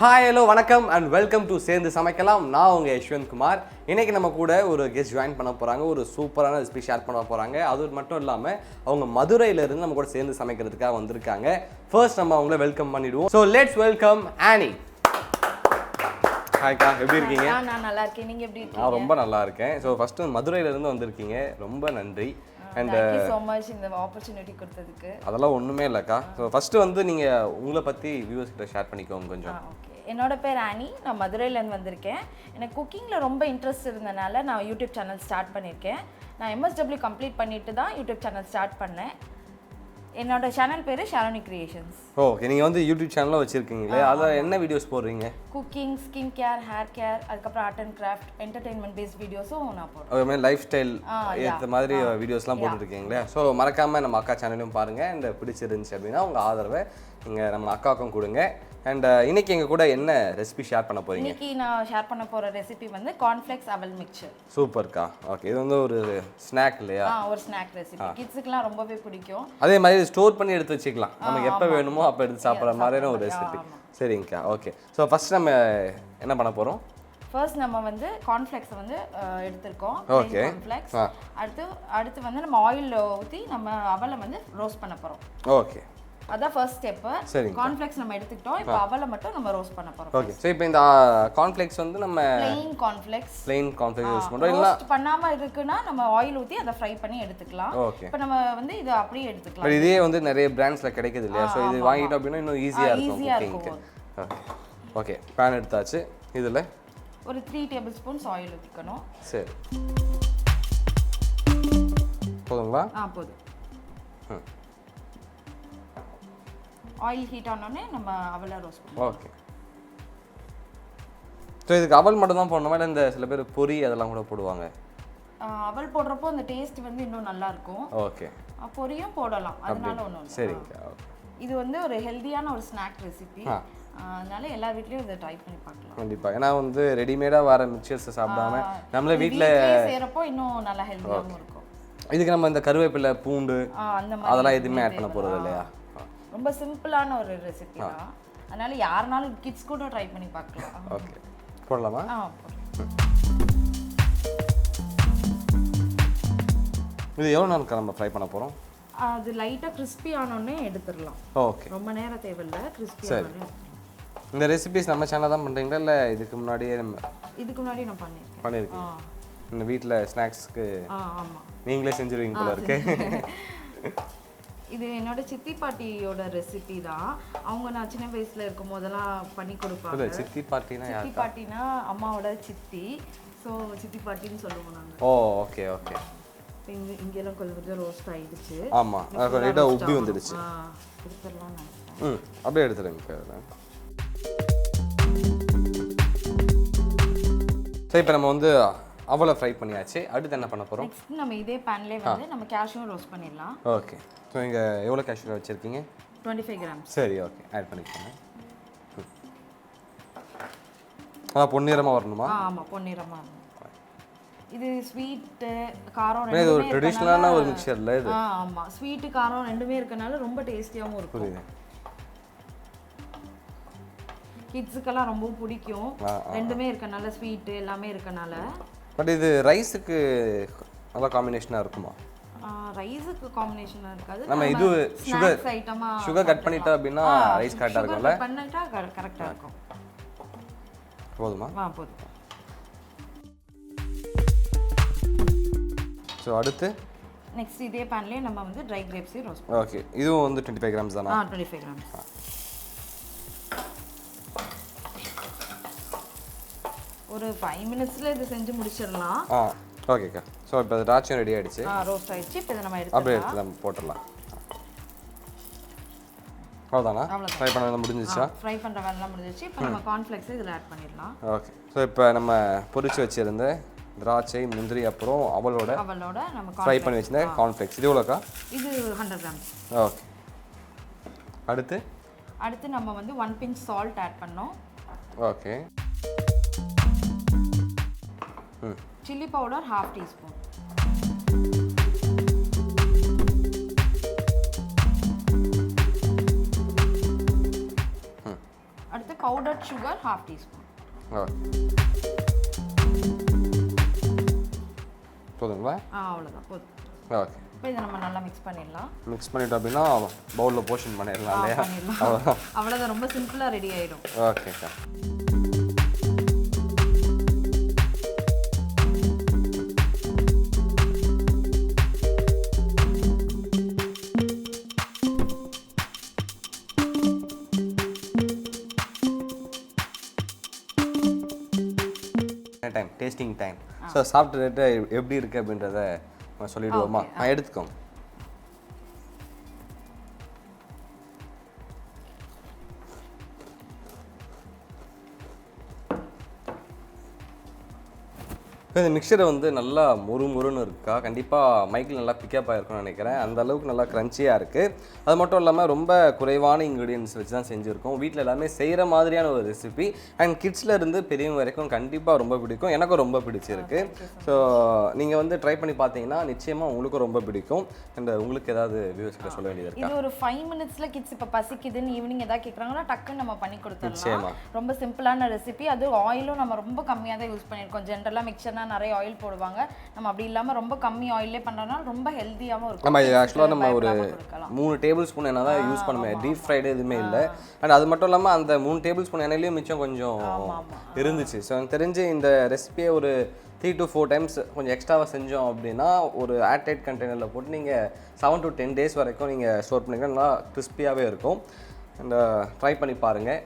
Hi hello வணக்கம் and welcome to சேர்ந்து சமைக்கலாம். நான் உங்கள் யஷ்வந்த் குமார். இன்றைக்கி நம்ம கூட ஒரு கெஸ்ட் ஜாயின் பண்ண போகிறாங்க. ஒரு சூப்பரான ரெசிபி ஷேர் பண்ண போகிறாங்க. அது மட்டும் இல்லாமல் அவங்க மதுரையிலேருந்து நம்ம கூட சேர்ந்து சமைக்கிறதுக்காக வந்திருக்காங்க. ஃபர்ஸ்ட் நம்ம அவங்கள வெல்கம் பண்ணிவிடுவோம். ஸோ லெட்ஸ் வெல்கம் ஆனி. ஹாய்க்கா, எப்படி இருக்கீங்க? நான் நல்லா இருக்கேன். நீங்கள் எப்படி இருக்கீங்க? நான் ரொம்ப நல்லா இருக்கேன். ஸோ ஃபஸ்ட்டு மதுரையிலேருந்து வந்திருக்கீங்க, ரொம்ப நன்றி. And thank you so much இந்த ஆப்பர்ச்சுனிட்டி கொடுத்ததுக்கு. அதெல்லாம் ஒன்றுமே இல்லைக்கா. ஸோ ஃபஸ்ட்டு வந்து நீங்கள் உங்களை பற்றி வியூவர்ஸ் கிட்ட ஷேர் பண்ணிக்கோங்க கொஞ்சம். ஓகே, என்னோட பேர் ஆனி. நான் மதுரையிலேருந்து வந்திருக்கேன். எனக்கு குக்கிங்கில் ரொம்ப இன்ட்ரெஸ்ட் இருந்தனால நான் யூடியூப் சேனல் ஸ்டார்ட் பண்ணியிருக்கேன். நான் MSW கம்ப்ளீட் பண்ணிட்டு தான் யூடியூப் சேனல் ஸ்டார்ட் பண்ணேன். என்னோட சேனல் பேர் ஷாரோனி கிரியேஷன்ஸ். ஓகே, நீங்கள் வந்து யூடியூப் சேனலும் வச்சுருக்கீங்களே, அதில் என்ன வீடியோஸ் போடுறீங்க? Cooking, skin care, hair care, அதுக்கப்புறம் art and craft, entertainment based வீடியோஸும் நான் போடுறேன். அது மாதிரி லைஃப் ஸ்டைல் ஏற்ற மாதிரி வீடியோஸ்லாம் போட்டுருக்கீங்களே. ஸோ மறக்காமல் நம்ம அக்கா சேனலையும் பாருங்கள். அண்ட் பிடிச்சிருந்துச்சு அப்படின்னா உங்கள் ஆதரவை நீங்கள் நம்ம அக்காவுக்கும் கொடுங்க. அண்ட் இன்னைக்கு எங்கள் கூட என்ன ரெசிபி ஷேர் பண்ண போகிறீங்க? இன்னைக்கு நான் ஷேர் பண்ண போகிற ரெசிபி வந்து கார்ன்ஃப்ளேக்ஸ் அவல் மிக்சர். சூப்பர்க்கா. ஓகே, இது வந்து ஒரு ஸ்நாக் இல்லையா? ஒரு ஸ்நாக் ரெசிபி. கிட்ஸுக்குலாம் ரொம்பவே பிடிக்கும். அதே மாதிரி ஸ்டோர் பண்ணி எடுத்து வச்சுக்கலாம். நமக்கு எப்போ வேணுமோ அப்போ எடுத்து சாப்பிட்ற மாதிரியான ஒரு ரெசிபி. சரிங்கக்கா, ஓகே. ஸோ ஃபர்ஸ்ட் நம்ம என்ன பண்ண போகிறோம்? ஃபர்ஸ்ட் நம்ம வந்து கார்ன்ஃப்ளேக்ஸை வந்து எடுத்துருக்கோம். Okay, cornflakes. அடுத்து வந்து நம்ம ஆயில் ஊற்றி நம்ம அவலை வந்து ரோஸ்ட் பண்ண போகிறோம். ஓகே, அதான் ஃபர்ஸ்ட் ஸ்டெப். கார்ன்ஃப்ளேக்ஸ் நம்ம எடுத்துக்கிட்டோம். இப்போ அவலை மட்டும் நம்ம ரோஸ்ட் பண்ண போறோம். ஓகே, சோ இப்போ இந்த கார்ன்ஃப்ளேக்ஸ் வந்து நம்ம plain cornflakes யூஸ் பண்றோம். இல்ல ரோஸ்ட் பண்ணாம இருக்குனா நம்ம ஆயில் ஊத்தி அத ஃப்ரை பண்ணி எடுத்துக்கலாம். ஓகே, இப்போ நம்ம வந்து இத அப்படியே எடுத்துக்கலாம். பட் இதே வந்து நிறைய பிராண்ட்ஸ்ல கிடைக்குது இல்லையா? சோ இது வாங்கிட்டோம் அப்படினா இன்னும் ஈஸியா இருக்கும் குக்கிங்க்கு. ஓகே, pan எடுத்தாச்சு. இதுல ஒரு 3 டேபிள்ஸ்பூன்ஸ் ஆயில் ஊத்திக்கணும். சரி, போதுங்களா? போதும். ஆயில் ஹீட் ஆனோடனே நம்ம அவலை ரோஸ்ட் பண்ணுவோம். ஓகே, ஸோ இதுக்கு அவல் மட்டும் தான் போடணுமா இல்லை இந்த சில பேர் பொரி அதெல்லாம் கூட போடுவாங்க? அவல் போடுறப்போ அந்த டேஸ்ட் வந்து இன்னும் நல்லா இருக்கும். ஓகே, பொரியும் போடலாம், அதனால ஒன்றும் சரிங்க. இது வந்து ஒரு ஹெல்தியான ஒரு ஸ்நாக் ரெசிபி. அதனால எல்லா வீட்லயும் இதை ட்ரை பண்ணி பார்க்கலாம். கண்டிப்பா. ஏன்னா வந்து ரெடிமேடாக வர மிக்சர்ஸ் சாப்பிடாம நம்மளே வீட்டில் செய்கிறப்போ இன்னும் நல்லா ஹெல்தியாகவும் இருக்கும். இதுக்கு நம்ம இந்த கருவேப்பிலை, பூண்டு அதெல்லாம் எதுவுமே ஆட் பண்ண போகிறது இல்லையா? ரொம்ப சிம்பிளான ஒரு ரெசிபி தான். அதனால யாருனாலும் கிட்ஸ் கூட ட்ரை பண்ணி பார்க்கலாம். ஓகே, போடலாமா? இது எவ்வளோ நேரம் நம்ம ஃப்ரை பண்ண போகிறோம்? அது லைட்டாக கிறிஸ்பி ஆனோடனே எடுத்துடலாம். ஓகே, ரொம்ப நேரம் தேவையில்லை. கிறிஸ்பி ஆனோடனே. இந்த ரெசிபிஸ் நம்ம சேனல் தான் பண்ணுறீங்களா இல்லை இதுக்கு முன்னாடியே? இதுக்கு முன்னாடி நான் பண்ணியிருக்கேன். இந்த வீட்டில் ஸ்நாக்ஸ்க்கு ஆமாம் நீங்களே செஞ்சுருவீங்க போல இருக்கு. இது என்னோட சித்தி பாட்டியோட ரெசிபி தான். அவங்க நான் சின்ன வயசுல இருக்கும் போதெல்லாம் பண்ணி கொடுப்பாங்க. சித்தி பாட்டினா யார்? சித்தி பாட்டினா அம்மாவோட சித்தி. ஸோ சித்தி பாட்டின்னு சொல்லுவோம் நாங்கள். ஓ, ஓகே ஓகே. இங்கெல்லாம் கொஞ்சம் ரோஸ்ட் ஆயிடுச்சு. ஆமாம், லைட்டாக உப்பி வந்துடுச்சு. எடுத்துடலாம். அப்படியே எடுத்துடுங்க. சரி, இப்போ நம்ம வந்து அவலை ஃப்ரை பண்ணியாச்சு. அடுத்து என்ன பண்ண போகிறோம்? நெக்ஸ்ட் நம்ம இதே பேன்லேயே வந்து நம்ம கேஷ்யூ ரோஸ்ட் பண்ணிடலாம். ஓகே, ஸோ இங்கே எவ்வளோ கேஷ்யூ வச்சுருக்கீங்க? 25 grams. சரி, ஓகே, ஆட் பண்ணிக்கோங்க. பொன்னிறமாக வரணுமா? ஆமாம், பொன்னிறமாக வரணும். இது ஸ்வீட்டு காரம் இது ஒரு ட்ரெடிஷ்னலான ஒரு மிக்சர்ல இது. ஆமாம், ஸ்வீட்டு காரம் ரெண்டுமே இருக்கனால ரொம்ப டேஸ்டியாகவும் இருக்கும். கிட்ஸுக்கெல்லாம் ரொம்ப பிடிக்கும். ரெண்டுமே இருக்கனால, ஸ்வீட்டு எல்லாமே இருக்கனால. பட் இது ரைஸுக்கு நல்ல காம்பினேஷனாக இருக்குமா? ரைஸுக்கு காம்பினேஷனாக இருக்காது. நம்ம இது சுகர் கட் பண்ணிட்டா அப்படின்னா ரைஸ் கரெக்டாக இருக்கும்ல? பண்ணிட்டா கரெக்டாக இருக்கும். போதுமா? போதும். ஸோ அடுத்து நெக்ஸ்ட் இதே பேன்லேயே நம்ம வந்து ட்ரை கிரேப்ஸையும் ரோஸ்ட் பண்ணுவோம். ஓகே, இதுவும் வந்து 25 grams தானா? 25 grams. ஒரு 5 minutesல இது செஞ்சு முடிச்சிடலாம். ஓகேக்கா. ஸோ இப்போ திராட்சையும் ரெடி ஆகிடுச்சு. ரோஸ்ட் ஆகிடுச்சு. இப்போ இதை நம்ம அப்படியே எடுத்து நம்ம போட்டுடலாம். அவ்வளோதானா? ஃப்ரை பண்ண முடிஞ்சிச்சா? ஃப்ரை பண்ணுற வேலைலாம் முடிஞ்சிச்சு. இப்போ நம்ம கார்ன்ஃப்ளேக்ஸை இதில் ஆட் பண்ணிடலாம். ஓகே, ஸோ இப்போ நம்ம பொரிச்சு வச்சுருந்த திராட்சை, முந்திரி, அப்புறம் அவலோட நம்ம ஃப்ரை பண்ணி வச்சிருந்த கார்ன்ஃப்ளேக்ஸ். இது எவ்வளோக்கா? இது 100 grams. ஓகே, அடுத்து நம்ம வந்து 1 pinch சால்ட் ஆட் பண்ணோம். Okay, chilli powder 1/2 teaspoon. அடுத்து பவுடர்ட் சுகர் 1/2 டீஸ்பூன். போதுங்களா? அவ்வளோதான் போதும். ஓகே, இப்போ இதை நம்ம நல்லா மிக்ஸ் பண்ணிடலாம். மிக்ஸ் பண்ணிட்டோம் அப்படின்னா பவுலில் போர்ஷன் பண்ணிடலாம் இல்லையா? அவ்வளோதான், ரொம்ப சிம்பிளாக ரெடி ஆகிடும். Okay sir. Time, tasting time. So சாப்பிட்டு எப்படி இருக்குது அப்படின்றத சொல்லிவிடுவோமா? எடுத்துக்கோங்க. இந்த மிக்சரை வந்து நல்லா முறுமுறுன்னு இருக்கா, கண்டிப்பாக மைக்கில் நல்லா பிக்கப் ஆகிருக்கும்னு நினைக்கிறேன். அந்த அளவுக்கு நல்லா க்ரன்ச்சியாக இருக்குது. அது மட்டும் இல்லாமல் ரொம்ப குறைவான இன்க்ரீடியன்ஸ் வச்சு தான் செஞ்சுருக்கோம். வீட்டில் எல்லாமே செய்கிற மாதிரியான ஒரு ரெசிபி. அண்ட் கிட்ஸில் இருந்து பெரியவங்க வரைக்கும் கண்டிப்பாக ரொம்ப பிடிக்கும். எனக்கும் ரொம்ப பிடிச்சிருக்கு. ஸோ நீங்கள் வந்து ட்ரை பண்ணி பார்த்தீங்கன்னா நிச்சயமாக உங்களுக்கும் ரொம்ப பிடிக்கும். அண்ட் உங்களுக்கு ஏதாவது வியூஸ் கிட்ட சொல்ல வேண்டியது இருக்கா? இது ஒரு 5 மினிட்ஸில் கிட்ஸ் இப்போ பசிக்குதுன்னு ஈவினிங் ஏதாவது கேட்குறாங்கன்னா டக்குன்னு நம்ம பண்ணி கொடுத்துடலாம். ரொம்ப சிம்பிளான ரெசிபி. அது ஆயிலும் நம்ம ரொம்ப கம்மியாக தான் யூஸ் பண்ணியிருக்கோம். ஜென்ரலாக மிக்சர்னா நிறைய ஆயில் போடுவாங்க. நம்ம அப்படி இல்லாமல் ரொம்ப கம்மி ஆயிலே பண்ணுறதுனால ரொம்ப ஹெல்த்தியாகவும் இருக்கும். நம்ம ஆக்சுவலாக நம்ம ஒரு 3 டேபிள் ஸ்பூன் எண்ணெய் தான் யூஸ் பண்ணுவேன். டீப் ஃப்ரைடு எதுவுமே இல்லை. அண்ட் அது மட்டும் இல்லாமல் அந்த 3 டேபிள் ஸ்பூன் எண்ணெயிலையும் மிச்சம் கொஞ்சம் இருந்துச்சு. ஸோ எனக்கு தெரிஞ்சு இந்த ரெசிபியை ஒரு 3 to 4 டைம்ஸ் கொஞ்சம் எக்ஸ்ட்ராவாக செஞ்சோம் அப்படின்னா ஒரு ஏர்டைட் கண்டெய்னரில் போட்டு நீங்கள் 7 to 10 days வரைக்கும் நீங்கள் ஸ்டோர் பண்ணிங்கன்னா நல்லா கிறிஸ்பியாகவே இருக்கும். அண்ட் ட்ரை பண்ணி பாருங்கள்.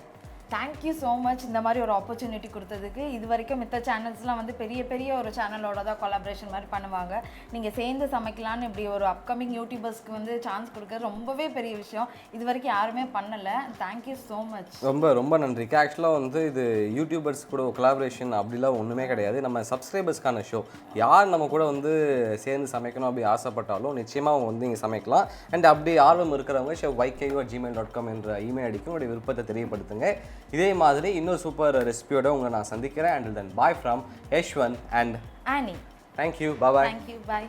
தேங்க்யூ ஸோ மச் இந்த மாதிரி ஒரு ஆப்பர்ச்சுனிட்டி கொடுத்ததுக்கு. இது வரைக்கும் மித்த சேனல்ஸ்லாம் வந்து பெரிய பெரிய ஒரு சேனலோட தான் கொலாபரேஷன் மாதிரி பண்ணுவாங்க. நீங்கள் சேர்ந்து சமைக்கலான்னு இப்படி ஒரு அப்கமிங் யூடியூபர்ஸ்க்கு வந்து சான்ஸ் கொடுக்குறது ரொம்பவே பெரிய விஷயம். இது வரைக்கும் யாருமே பண்ணலை. Thank you so much. ரொம்ப ரொம்ப நன்றிக்கு. ஆக்சுவலாக வந்து இது யூடியூபர்ஸ் கூட கொலாபரேஷன் அப்படிலாம் ஒன்றுமே கிடையாது. நம்ம சப்ஸ்கிரைபர்ஸ்க்கான ஷோ. யார் நம்ம கூட வந்து சேர்ந்து சமைக்கணும் அப்படி ஆசைப்பட்டாலும் நிச்சயமாக அவங்க வந்து இங்கே சமைக்கலாம். அண்ட் அப்படி ஆர்வம் இருக்கிறவங்க chef YKU@gmail.com என்ற இமெயில் ஐடிக்கு உங்களுடைய விருப்பத்தை தெரியப்படுத்துங்க. இதே மாதிரி இன்னொரு சூப்பர் ரெசிபியோட உங்களை நான் சந்திக்கிறேன். Until then, bye from Yeshwanth and Annie. Thank you. Bye bye. Thank you. Bye.